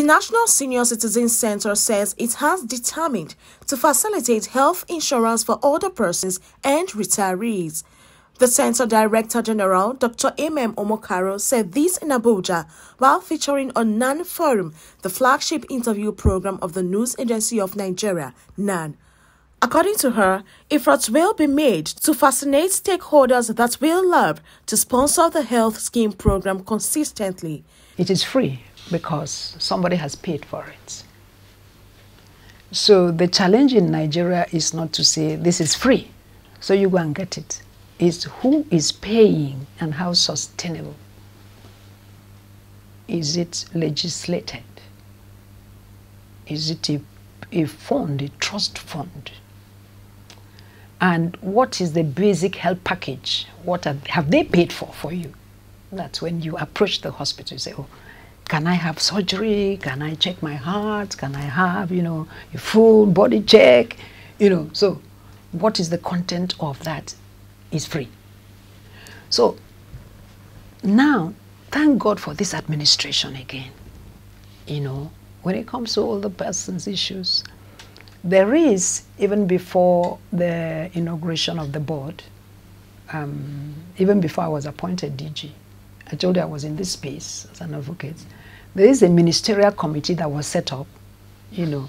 National Senior Citizen Center says it has determined to facilitate health insurance for older persons and retirees. The Center Director General, Dr. Omokaro, said this in Abuja while featuring on NAN Forum, the flagship interview program of the News Agency of Nigeria, NAN. According to her, efforts will be made to fascinate stakeholders that will love to sponsor the health scheme program consistently. It is free because somebody has paid for it. So the challenge in Nigeria is not to say this is free, so you go and get it. It's who is paying and how sustainable. Is it legislated? Is it a fund, a trust fund? And what is the basic health package? What have they paid for you? That's when you approach the hospital, you say, oh, can I have surgery? Can I check my heart? Can I have, a full body check? So what is the content of that is free. So now, thank God for this administration again. When it comes to all the persons issues, there is, even before the inauguration of the board, even before I was appointed DG, I told you I was in this space as an advocate. There is a ministerial committee that was set up, to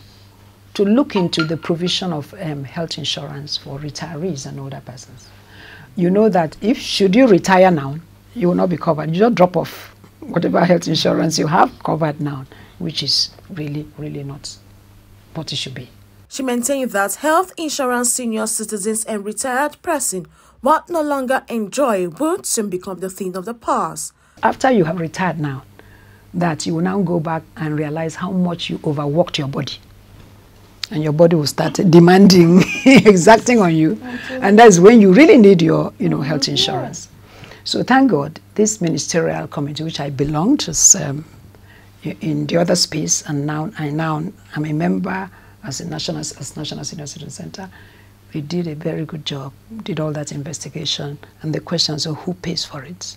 look into the provision of health insurance for retirees and older persons. You know that should you retire now, you will not be covered. You just drop off whatever health insurance you have covered now, which is really, really not what it should be. She maintained that health insurance senior citizens and retired persons will no longer enjoy would soon become the thing of the past. After you have retired now, that you will now go back and realize how much you overworked your body. And your body will start demanding, exacting on you. And that's when you really need your, health insurance. So thank God, this ministerial committee, which I belonged to in the other space, and now I'm a member as National Senior Citizen Center, we did a very good job, did all that investigation, and the questions of who pays for it,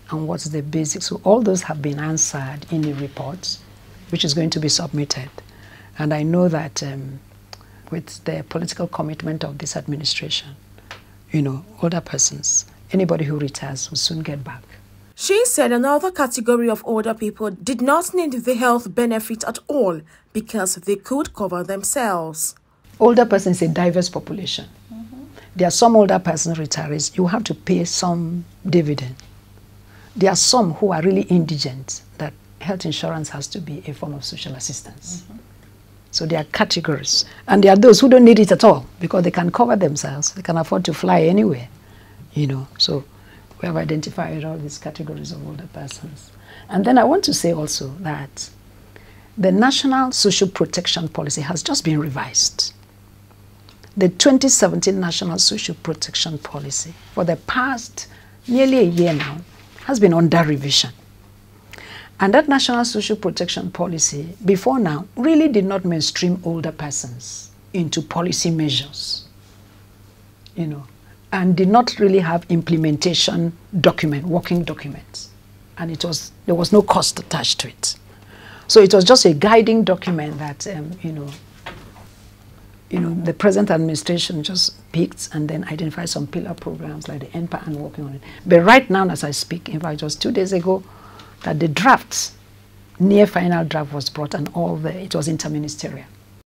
and what's the basics. So all those have been answered in the report, which is going to be submitted. And I know that with the political commitment of this administration, older persons, anybody who retires will soon get back. She said another category of older people did not need the health benefit at all because they could cover themselves. Older persons is a diverse population. There are some older person retirees, you have to pay some dividend. There are some who are really indigent, that health insurance has to be a form of social assistance. So there are categories. And there are those who don't need it at all because they can cover themselves. They can afford to fly anywhere, So we have identified all these categories of older persons. And then I want to say also that the National Social Protection Policy has just been revised. The 2017 National Social Protection Policy, for the past nearly a year now, has been under revision. And that National Social Protection Policy, before now, really did not mainstream older persons into policy measures, and did not really have implementation working documents. And there was no cost attached to it. So it was just a guiding document that, the present administration just picked and then identified some pillar programs like the NPA and working on it. But right now, as I speak, in fact, just 2 days ago, that the near final draft was brought, and it was interministerial.